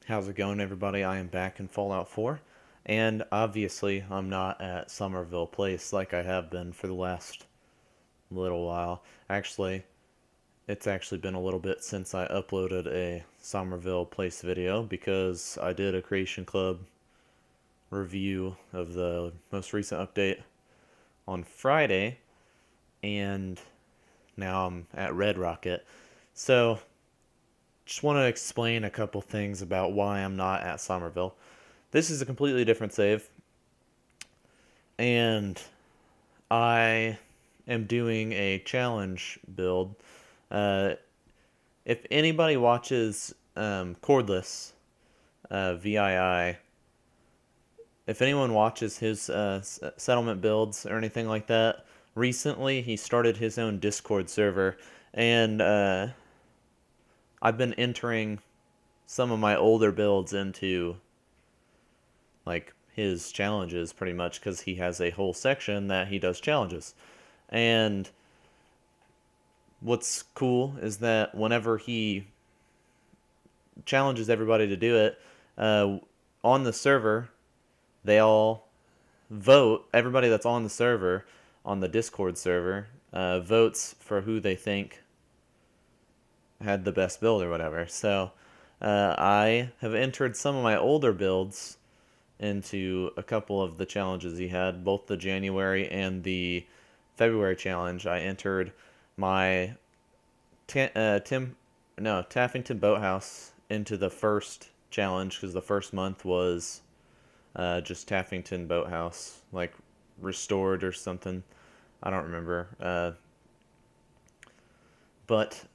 How's it going, everybody? I am back in Fallout 4, and obviously, I'm not at Somerville Place like I have been for the last little while. Actually, it's actually been a little bit since I uploaded a Somerville Place video because I did a Creation Club review of the most recent update on Friday, and now I'm at Red Rocket. So, just want to explain a couple things about why I'm not at Somerville. This is a completely different save, and I am doing a challenge build. Uh, if anybody watches Cordless, VII, if anyone watches his settlement builds or anything like that, recently he started his own Discord server, and I've been entering some of my older builds into like his challenges pretty much because he has a whole section that he does challenges. And what's cool is that whenever he challenges everybody to do it, on the server, they all vote. Everybody that's on the server, on the Discord server, votes for who they think had the best build or whatever. So I have entered some of my older builds into a couple of the challenges he had, both the January and the February challenge. I entered my Taffington Boathouse into the first challenge because the first month was just Taffington Boathouse, like restored or something. I don't remember. But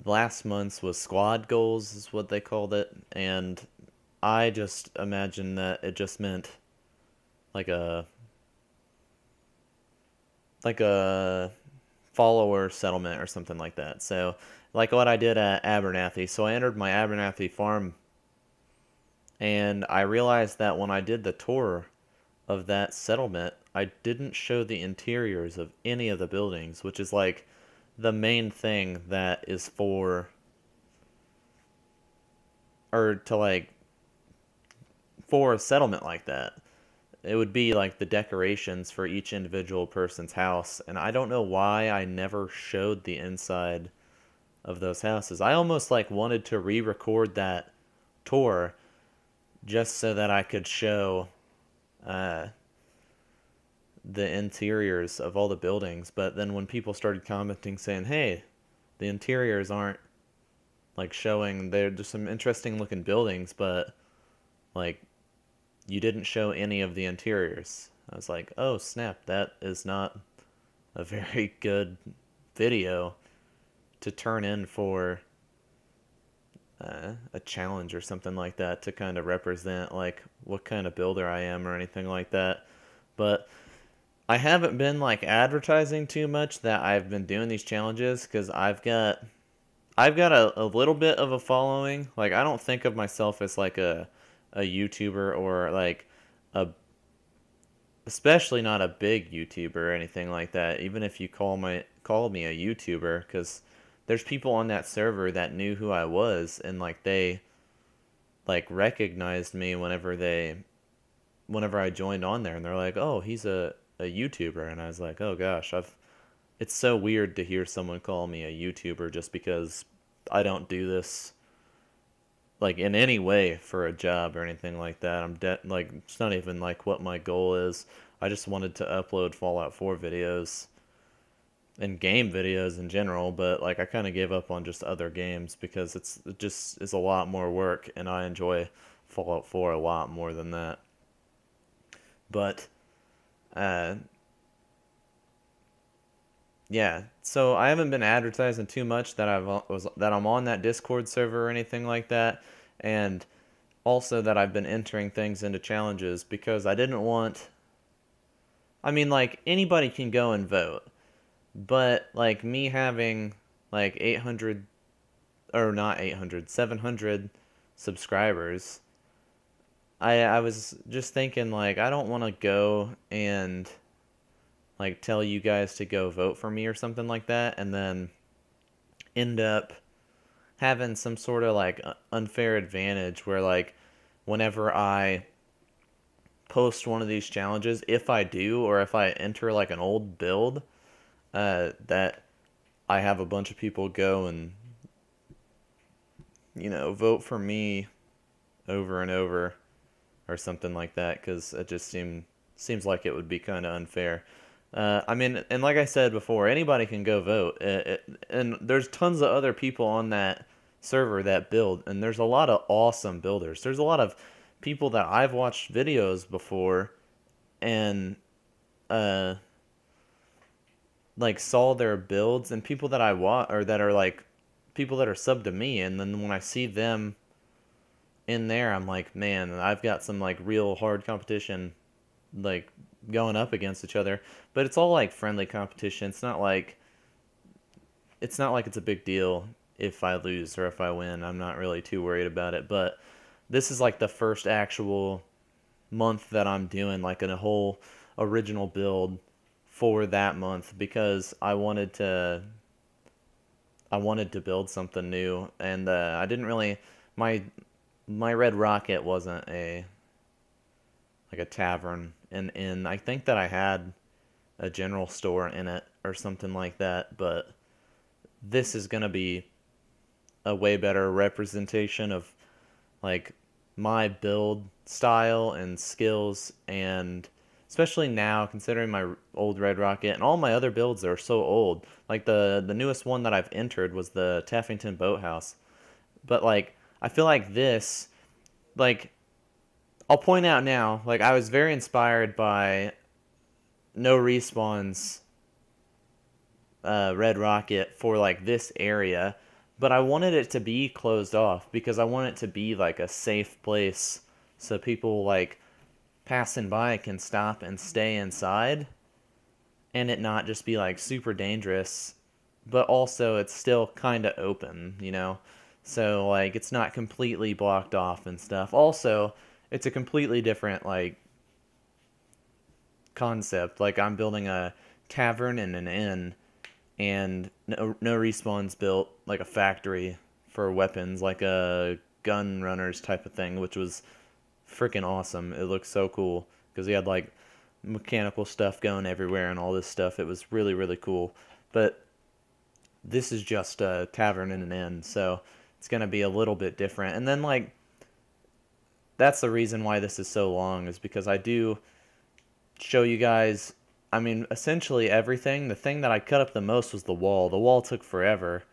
last month's was squad goals, is what they called it, and I just imagined that it just meant like a follower settlement or something like that. So like what I did at Abernathy. So I entered my Abernathy farm, and I realized that when I did the tour of that settlement, I didn't show the interiors of any of the buildings, which is like the main thing that is for, or to like, for a settlement like that. It would be like the decorations for each individual person's house, and I don't know why I never showed the inside of those houses. I almost like wanted to re-record that tour just so that I could show uh, the interiors of all the buildings. But then when people started commenting saying, "Hey, the interiors aren't like showing," there's some interesting looking buildings, but like you didn't show any of the interiors. I was like, oh snap, that is not a very good video to turn in for a challenge or something like that to kind of represent like what kind of builder I am or anything like that. But I haven't been like advertising too much that I've been doing these challenges because I've got a little bit of a following. Like I don't think of myself as like a YouTuber or like a, especially not a big YouTuber or anything like that. Even if you call me a YouTuber, because there's people on that server that knew who I was, and like they like recognized me whenever I joined on there, and they're like, "Oh, he's a YouTuber," and I was like, "Oh gosh, I've." It's so weird to hear someone call me a YouTuber just because I don't do this like in any way for a job or anything like that. Like it's not even like what my goal is. I just wanted to upload Fallout 4 videos and game videos in general, but like I kind of gave up on just other games because it just is a lot more work, and I enjoy Fallout 4 a lot more than that. But uh yeah, so I haven't been advertising too much that I'm on that Discord server or anything like that, and also that I've been entering things into challenges because I didn't want. I mean, like anybody can go and vote, but like me having like 800, or not 800, 700 subscribers, I was just thinking like I don't want to go and like tell you guys to go vote for me or something like that, and then end up having some sort of like unfair advantage where like whenever I post one of these challenges, if I do, or if I enter like an old build, that I have a bunch of people go and, vote for me over and over or something like that, because it just seems like it would be kind of unfair. I mean, and like I said before, anybody can go vote, and there's tons of other people on that server that build, and there's a lot of awesome builders. There's a lot of people that I've watched videos before, and uh, like saw their builds, and people that I watch, or that are like people that are sub to me, and then when I see them in there, I'm like, man, I've got some like real hard competition, like going up against each other. But it's all like friendly competition. It's not like it's a big deal if I lose or if I win. I'm not really too worried about it. But this is like the first actual month that I'm doing like a whole original build for that month, because I wanted to build something new, and I didn't really my Red Rocket wasn't a tavern, and I think that I had a general store in it or something like that, but this is gonna be a way better representation of like my build style and skills, and especially now considering my old Red Rocket and all my other builds are so old. Like the newest one that I've entered was the Taffington Boathouse. But like I feel like this, like I'll point out now, like I was very inspired by No Respawn's Red Rocket for like this area, but I wanted it to be closed off because I want it to be like a safe place so people like passing by can stop and stay inside, and it not just be like super dangerous, but also it's still kind of open. So like it's not completely blocked off and stuff. Also, it's a completely different like concept. Like I'm building a tavern and an inn, and no Respawn's built like a factory for weapons, like a gun runners type of thing, which was freaking awesome. It looked so cool because he had like mechanical stuff going everywhere and all this stuff. It was really, really cool. But this is just a tavern and an inn, so it's going to be a little bit different. And then like that's the reason why this is so long, is because I do show you guys, I mean, essentially everything. The thing that I cut up the most was the wall. The wall took forever.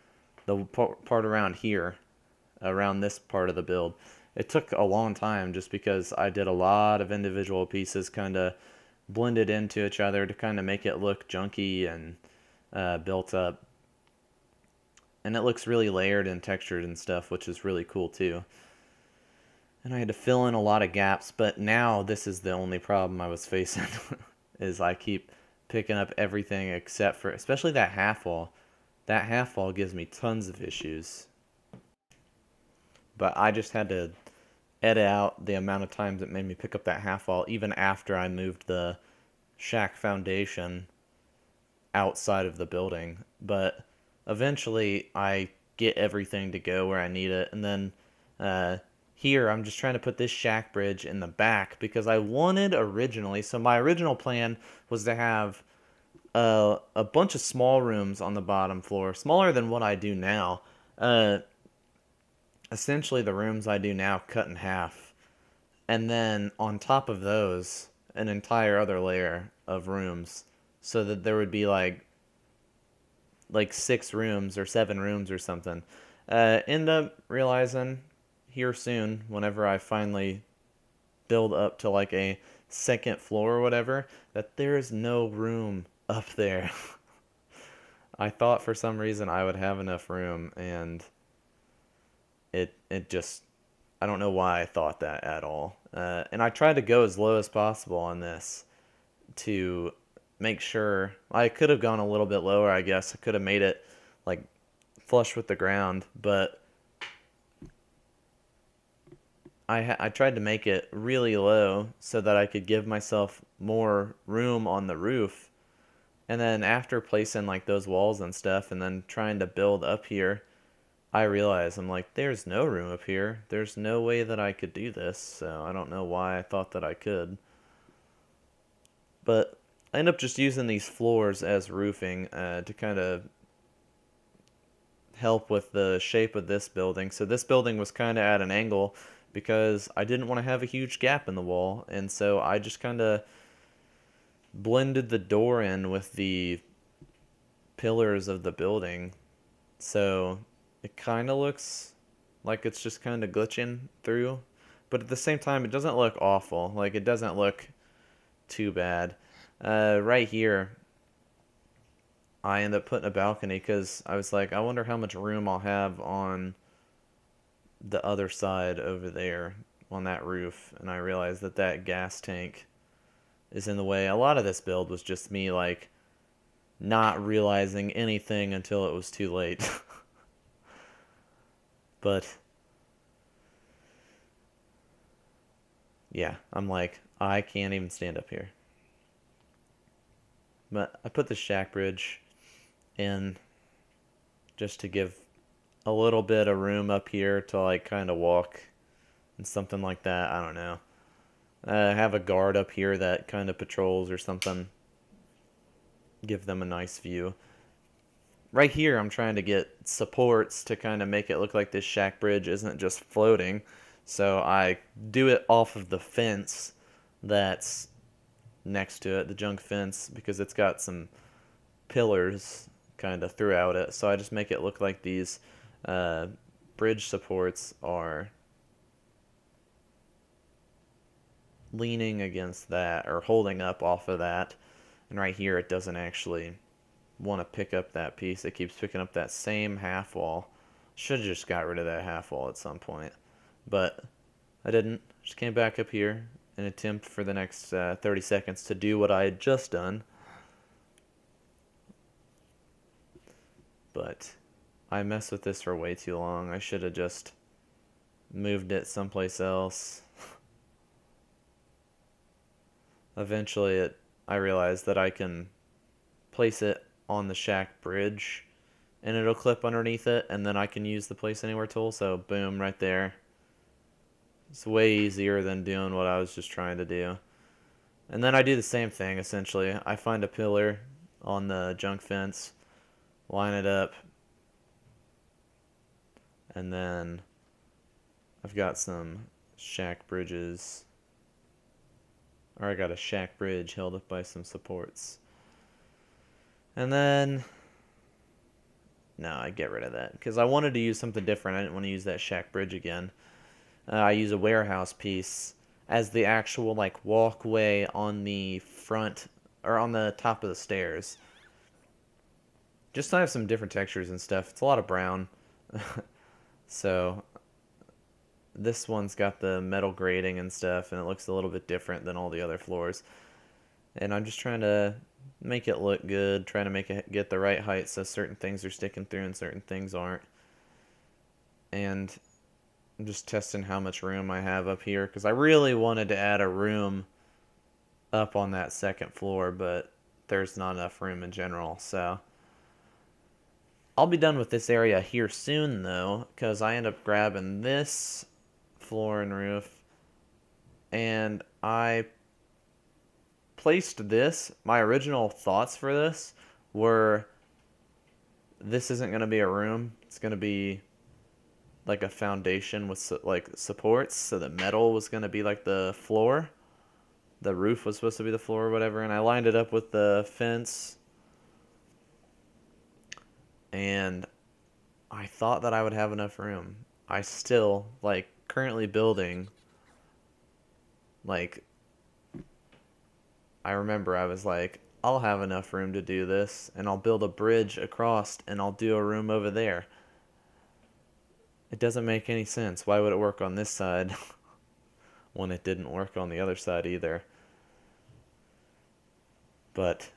The part around here, around this part of the build, it took a long time just because I did a lot of individual pieces kind of blended into each other to kind of make it look junky and built up. And it looks really layered and textured and stuff, which is really cool too. And I had to fill in a lot of gaps, but now this is the only problem I was facing, is I keep picking up everything except for, especially that half wall. That half wall gives me tons of issues. But I just had to edit out the amount of times it made me pick up that half wall, even after I moved the shack foundation outside of the building. But eventually I get everything to go where I need it. And then here I'm just trying to put this shack bridge in the back because I wanted originally, so my original plan was to have a bunch of small rooms on the bottom floor, smaller than what I do now. Essentially the rooms I do now cut in half, and then on top of those an entire other layer of rooms, so that there would be like 6 rooms or 7 rooms or something. End up realizing here soon, whenever I finally build up to like a second floor or whatever, that there is no room up there. I thought for some reason I would have enough room, and it just, I don't know why I thought that at all. And I tried to go as low as possible on this to make sure. I could have gone a little bit lower, I guess. I could have made it like flush with the ground, but I tried to make it really low so that I could give myself more room on the roof. And then after placing like those walls and stuff and then trying to build up here, I realize I'm like, there's no room up here. There's no way that I could do this, so I don't know why I thought that I could. But I end up just using these floors as roofing to kind of help with the shape of this building. So this building was kind of at an angle because I didn't want to have a huge gap in the wall, and so I just kind of blended the door in with the pillars of the building. So it kind of looks like it's just kind of glitching through, but at the same time it doesn't look awful. Like it doesn't look too bad. Right here I end up putting a balcony because I was like, I wonder how much room I'll have on the other side over there on that roof. And I realized that that gas tank is in the way. A lot of this build was just me, like, not realizing anything until it was too late. But, yeah, I'm like, I can't even stand up here. But I put the shack bridge in just to give a little bit of room up here to like kind of walk and something like that. I don't know. Have a guard up here that kind of patrols or something. Give them a nice view. Right here, I'm trying to get supports to kind of make it look like this shack bridge isn't just floating. So I do it off of the fence that's next to it, the junk fence, because it's got some pillars kind of throughout it. So I just make it look like these bridge supports are leaning against that or holding up off of that. And right here it doesn't actually want to pick up that piece. It keeps picking up that same half wall. Should have just got rid of that half wall at some point. But I didn't. Just came back up here and attempt for the next 30 seconds to do what I had just done. But I messed with this for way too long. I should have just moved it someplace else. Eventually I realized that I can place it on the shack bridge and it'll clip underneath it, and then I can use the place anywhere tool. So boom, right there. It's way easier than doing what I was just trying to do. And then I do the same thing essentially. I find a pillar on the junk fence, line it up, and then I've got some shack bridges, or I got a shack bridge held up by some supports. And then, no, I get rid of that because I wanted to use something different. I didn't want to use that shack bridge again. I use a warehouse piece as the actual like walkway on the front or on the top of the stairs. Just to have some different textures and stuff. It's a lot of brown. So this one's got the metal grating and stuff, and it looks a little bit different than all the other floors. And I'm just trying to make it look good, trying to make it get the right height so certain things are sticking through and certain things aren't. And I'm just testing how much room I have up here because I really wanted to add a room up on that second floor, but there's not enough room in general. So I'll be done with this area here soon though, because I end up grabbing this floor and roof and I placed this. My original thoughts for this were this isn't going to be a room. It's going to be like a foundation with like supports, so the metal was going to be like the floor. The roof was supposed to be the floor or whatever, and I lined it up with the fence. And I thought that I would have enough room. I still, like, currently building, like, I remember I was like, I'll have enough room to do this, and I'll build a bridge across, and I'll do a room over there. It doesn't make any sense. Why would it work on this side when it didn't work on the other side either? But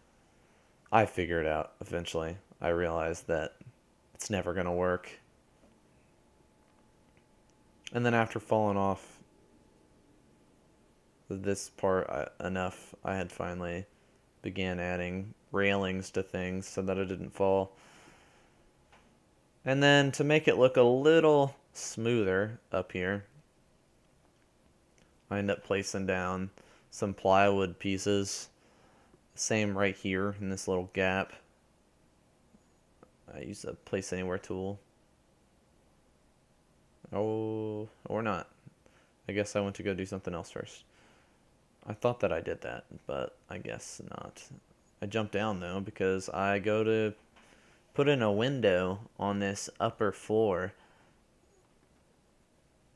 I figured it out eventually. I realized that it's never going to work. And then after falling off this part enough, I had finally began adding railings to things so that it didn't fall. And then to make it look a little smoother up here, I end up placing down some plywood pieces. Same right here in this little gap. I use a place anywhere tool. Oh, or not. I guess I went to go do something else first. I thought that I did that, but I guess not. I jumped down though because I go to put in a window on this upper floor,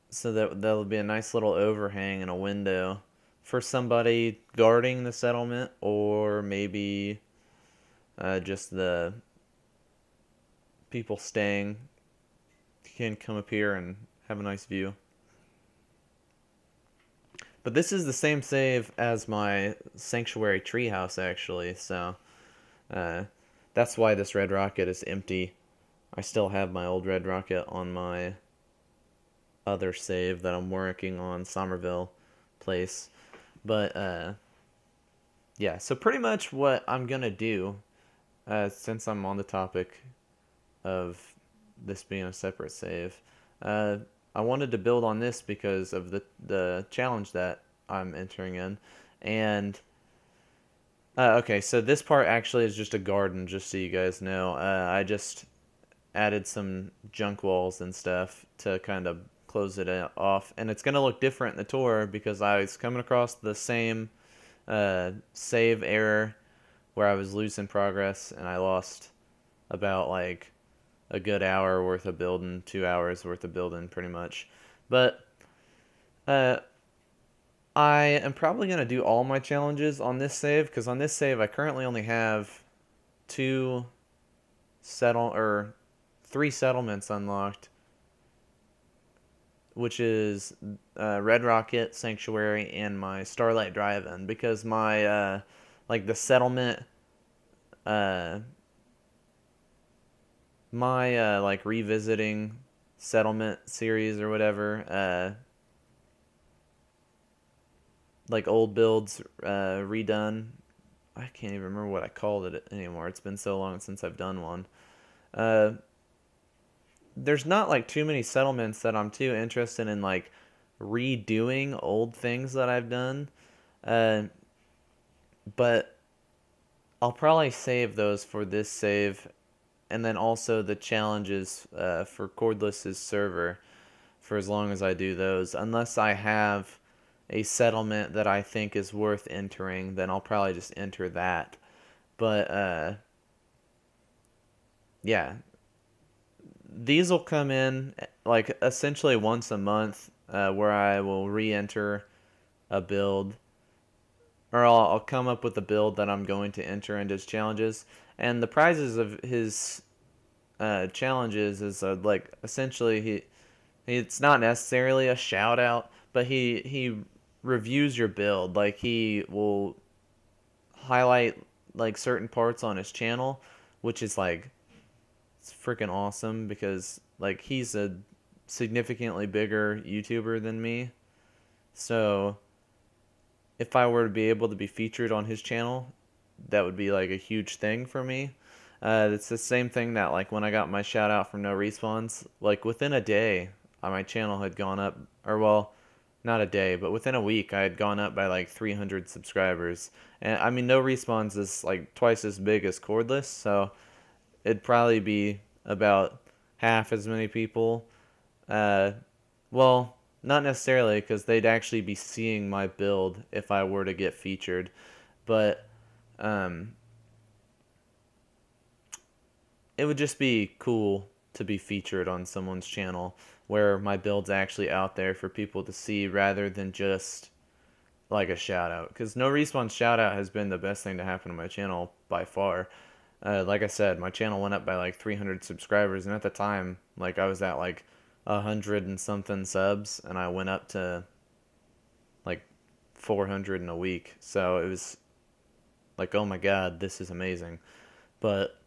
so that'll be a nice little overhang and a window for somebody guarding the settlement, or maybe just the people staying can come up here and have a nice view. But this is the same save as my Sanctuary treehouse, actually, so that's why this red rocket is empty. I still have my old red rocket on my other save that I'm working on, Somerville Place. But yeah, so pretty much what I'm gonna do, since I'm on the topic of this being a separate save, I wanted to build on this because of the challenge that I'm entering in. And okay, so this part actually is just a garden, just so you guys know. I just added some junk walls and stuff to kind of close it off, and it's gonna look different in the tour because I was coming across the same save error where I was losing progress, and I lost about like a good hour worth of building, 2 hours worth of building, pretty much. But I am probably gonna do all my challenges on this save, because on this save I currently only have three settlements unlocked, which is Red Rocket, Sanctuary, and my Starlight Drive-In, because my like the settlement my like revisiting settlement series or whatever, like old builds redone. I can't even remember what I called it anymore. It's been so long since I've done one. There's not like too many settlements that I'm too interested in like redoing old things that I've done. But I'll probably save those for this save, and then also the challenges for Cordless's server for as long as I do those. Unless I have a settlement that I think is worth entering, then I'll probably just enter that. But yeah, these will come in like essentially once a month, where I will re-enter a build, or I'll come up with a build that I'm going to enter into his challenges. And the prizes of his challenges is like essentially it's not necessarily a shout out, but he reviews your build. Like he will highlight like certain parts on his channel, which is like, it's freaking awesome because like he's a significantly bigger YouTuber than me. So if I were to be able to be featured on his channel, that would be like a huge thing for me. It's the same thing that like when I got my shout out from No Respawns, like within a day, my channel had gone up, or well, not a day, but within a week, I had gone up by like 300 subscribers. And I mean, No Respawns is like twice as big as Cordless, so it'd probably be about half as many people. Well, not necessarily, because they'd actually be seeing my build if I were to get featured. But it would just be cool to be featured on someone's channel where my build's actually out there for people to see, rather than just like a shout out. Because No Respawn shout out has been the best thing to happen to my channel by far. Like I said, my channel went up by like 300 subscribers, and at the time, like I was at like 100 and something subs, and I went up to like 400 in a week. So it was like, oh my god, this is amazing. But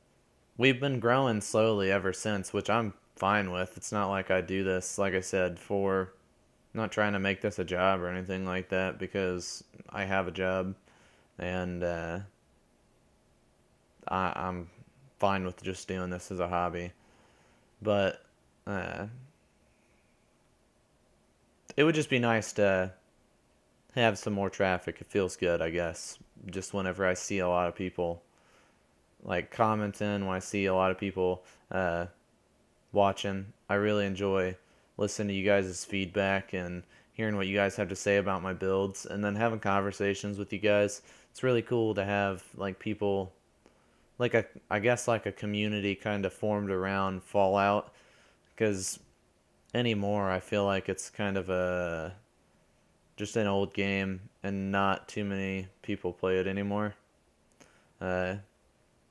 we've been growing slowly ever since, which I'm fine with. It's not like I do this, like I said, for not trying to make this a job or anything like that, because I have a job, and I'm fine with just doing this as a hobby. But uh, it would just be nice to have some more traffic. It feels good, I guess. Just whenever I see a lot of people like commenting, when I see a lot of people watching, I really enjoy listening to you guys' feedback and hearing what you guys have to say about my builds, and then having conversations with you guys. It's really cool to have like people, like I guess like a community kind of formed around Fallout, because anymore I feel like it's kind of a just an old game and not too many people play it anymore. Uh,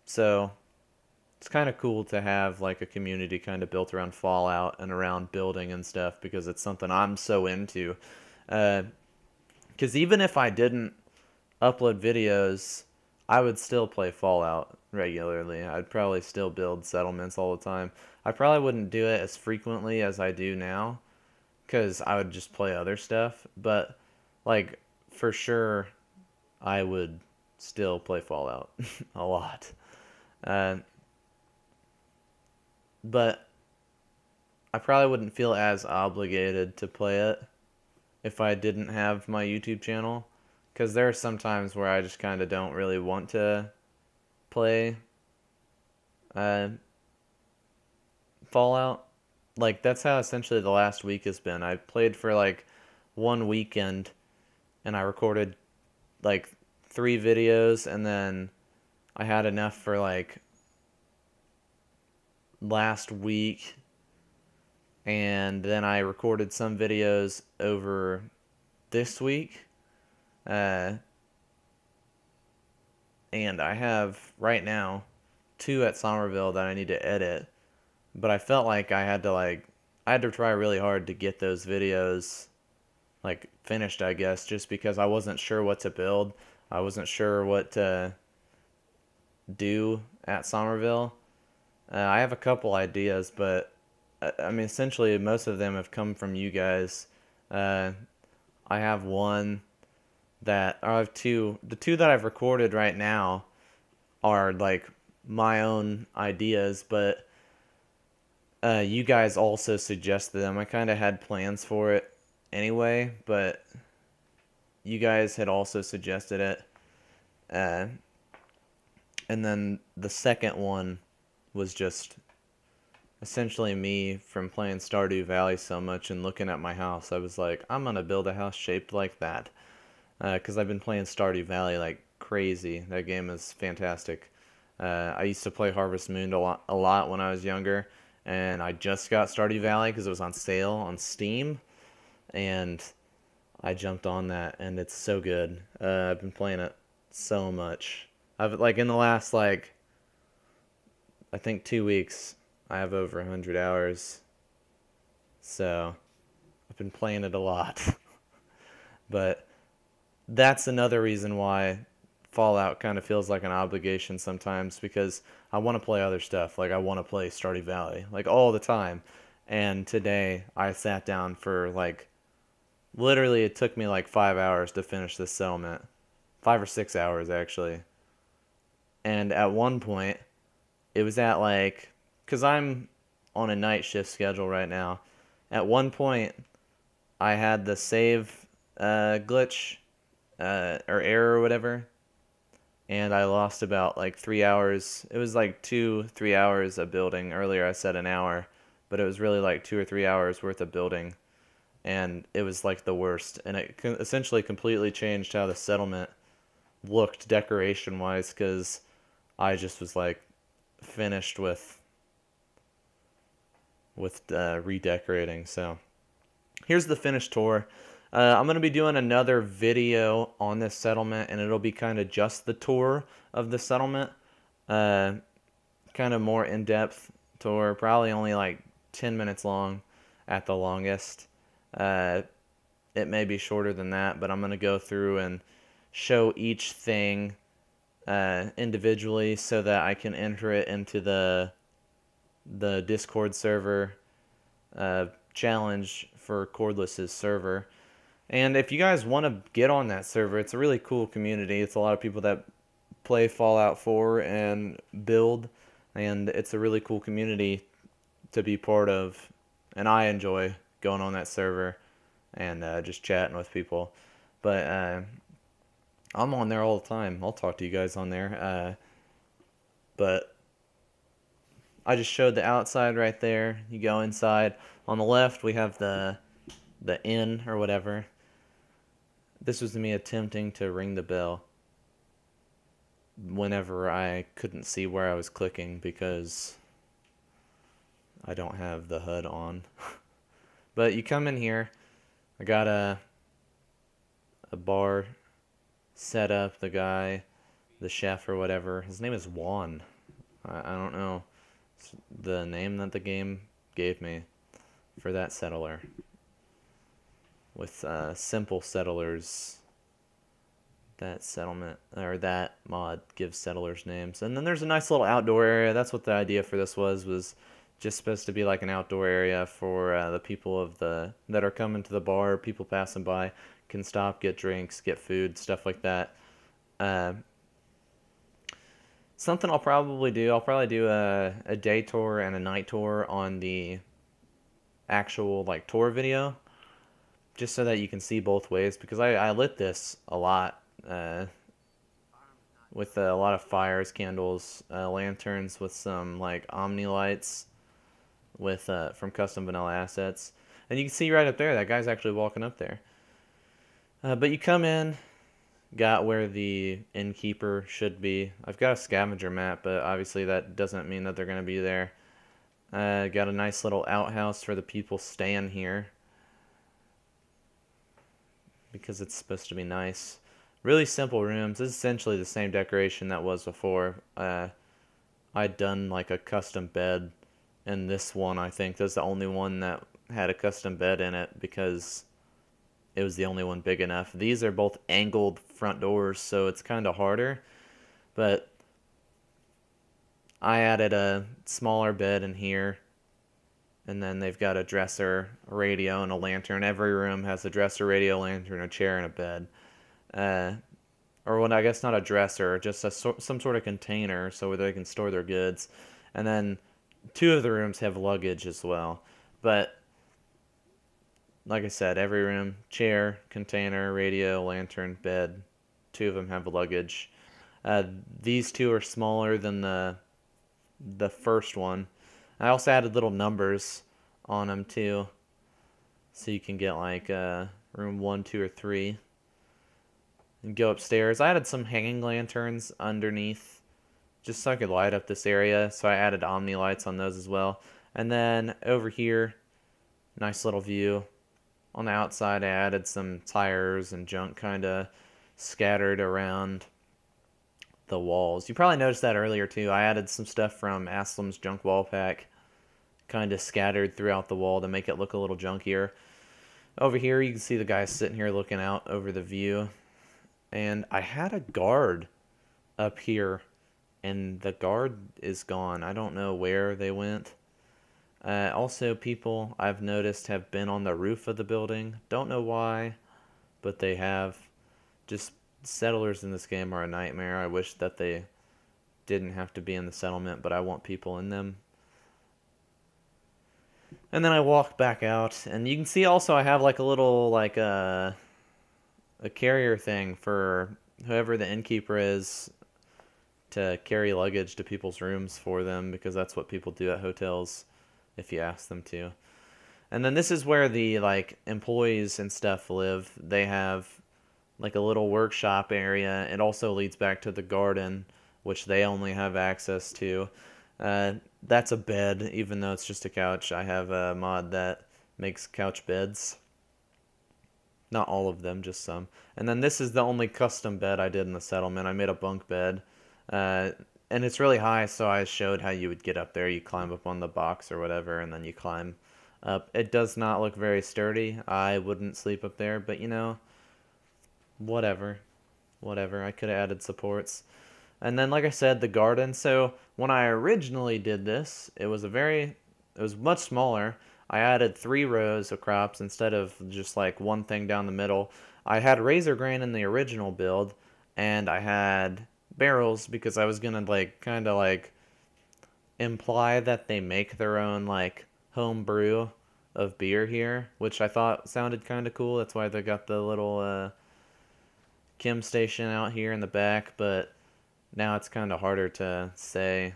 so it's kind of cool to have like a community kind of built around Fallout and around building and stuff, because it's something I'm so into. Because even if I didn't upload videos, I would still play Fallout regularly. I'd probably still build settlements all the time. I probably wouldn't do it as frequently as I do now, because I would just play other stuff. But like for sure, I would still play Fallout a lot. Uh, but I probably wouldn't feel as obligated to play it if I didn't have my YouTube channel, because there are some times where I just kind of don't really want to play uh, Fallout. Like that's how essentially the last week has been. I played for like one weekend and I recorded like 3 videos, and then I had enough for like last week, and then I recorded some videos over this week. Uh, and I have right now 2 at Somerville that I need to edit, but I felt like I had to try really hard to get those videos like finished, I guess, just because I wasn't sure what to build. I wasn't sure what to do at Somerville. I have a couple ideas, but I mean, essentially, most of them have come from you guys. Uh, I have one I have two. The 2 that I've recorded right now are like my own ideas, but you guys also suggested them. I kind of had plans for it anyway, but you guys had also suggested it. Uh, and then the second one was just essentially me from playing Stardew Valley so much and looking at my house. I was like, I'm gonna build a house shaped like that. Because I've been playing Stardew Valley like crazy. That game is fantastic. I used to play Harvest Moon a lot when I was younger, and I just got Stardew Valley because it was on sale on Steam, and I jumped on that, and it's so good. I've been playing it so much. I've like in the last like I think 2 weeks, I have over 100 hours. So I've been playing it a lot. But that's another reason why Fallout kind of feels like an obligation sometimes, because I want to play other stuff. Like I want to play Stardew Valley like all the time. And today I sat down for like literally it took me like 5 hours to finish this settlement. 5 or 6 hours actually. And at one point it was at like, cuz I'm on a night shift schedule right now. At one point I had the save glitch or error or whatever, and I lost about like 3 hours. It was like 2, 3 hours of building. Earlier I said an hour, but it was really like 2 or 3 hours worth of building, and it was like the worst. And it essentially completely changed how the settlement looked decoration wise, because I just was like finished with redecorating. So here's the finished tour. I'm going to be doing another video on this settlement, and it'll be kind of just the tour of the settlement. Uh, Kind of more in-depth tour, probably only like 10 minutes long at the longest. Uh, it may be shorter than that, but I'm going to go through and show each thing individually so that I can enter it into the Discord server challenge for Cordless's server. And if you guys want to get on that server, it's a really cool community. It's a lot of people that play Fallout 4 and build, and it's a really cool community to be part of, and I enjoy going on that server and just chatting with people. But I'm on there all the time. I'll talk to you guys on there. But I just showed the outside right there. You go inside. On the left, we have the inn or whatever. This was me attempting to ring the bell whenever I couldn't see where I was clicking because I don't have the HUD on. But you come in here. I got a bar set up. The chef or whatever. His name is Juan. I don't know. It's the name that the game gave me for that settler. With simple settlers, that settlement or that mod gives settlers names. And then there's a nice little outdoor area. That's what the idea for this was just supposed to be like an outdoor area for the people that are coming to the bar. People passing by can stop, get drinks, get food, stuff like that. Something I'll probably do. I'll probably do a day tour and a night tour on the actual like tour video, just so that you can see both ways. Because I lit this a lot with a lot of fires, candles, lanterns with some like Omni lights with from Custom Vanilla Assets, and you can see right up there that guy's actually walking up there. But you come in. Got where the innkeeper should be. I've got a scavenger map, but obviously that doesn't mean that they're going to be there. Got a nice little outhouse for the people staying here, because it's supposed to be nice. Really simple rooms. This is essentially the same decoration that was before. I'd done like a custom bed in this one, I think. That's the only one that had a custom bed in it because it was the only one big enough. These are both angled front doors, so it's kind of harder. But I added a smaller bed in here. And then they've got a dresser, a radio, and a lantern. Every room has a dresser, radio, lantern, a chair, and a bed. Or well, I guess not a dresser, just some sort of container so where they can store their goods. And then 2 of the rooms have luggage as well. But like I said, every room, chair, container, radio, lantern, bed. 2 of them have luggage. These 2 are smaller than the first one. I also added little numbers on them too, so you can get like room 1, 2, or 3. And go upstairs. I added some hanging lanterns underneath, just so I could light up this area. So I added Omni lights on those as well. And then over here, nice little view. On the outside, I added some tires and junk kind of scattered around the walls. You probably noticed that earlier too. I added some stuff from Aslam's junk wall pack kind of scattered throughout the wall to make it look a little junkier. Over here, you can see the guy sitting here looking out over the view. And I had a guard up here, and the guard is gone. I don't know where they went. Also, people I've noticed have been on the roof of the building. Don't know why, but they have. Just settlers in this game are a nightmare. I wish that they didn't have to be in the settlement, but I want people in them. And then I walk back out, and you can see also I have like a little like a carrier thing for whoever the innkeeper is to carry luggage to people's rooms for them, because that's what people do at hotels if you ask them to. And then this is where the like employees and stuff live. They have like a little workshop area. It also leads back to the garden, which they only have access to. That's a bed, even though it's just a couch. I have a mod that makes couch beds. Not all of them, just some. And then this is the only custom bed I did in the settlement. I made a bunk bed. And it's really high, so I showed how you would get up there. You climb up on the box or whatever, and then you climb up. It does not look very sturdy. I wouldn't sleep up there, but you know, whatever. Whatever. I could have added supports. And then, like I said, the garden. So when I originally did this, it was much smaller. I added 3 rows of crops instead of just like one thing down the middle. I had razor grain in the original build, and I had barrels because I was gonna like kind of like imply that they make their own like home brew of beer here, which I thought sounded kind of cool. That's why they got the little chem station out here in the back, but now it's kind of harder to say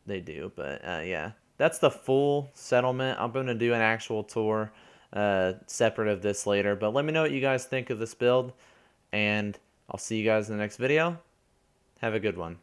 they do. But yeah, that's the full settlement. I'm going to do an actual tour separate of this later, but let me know what you guys think of this build, and I'll see you guys in the next video. Have a good one.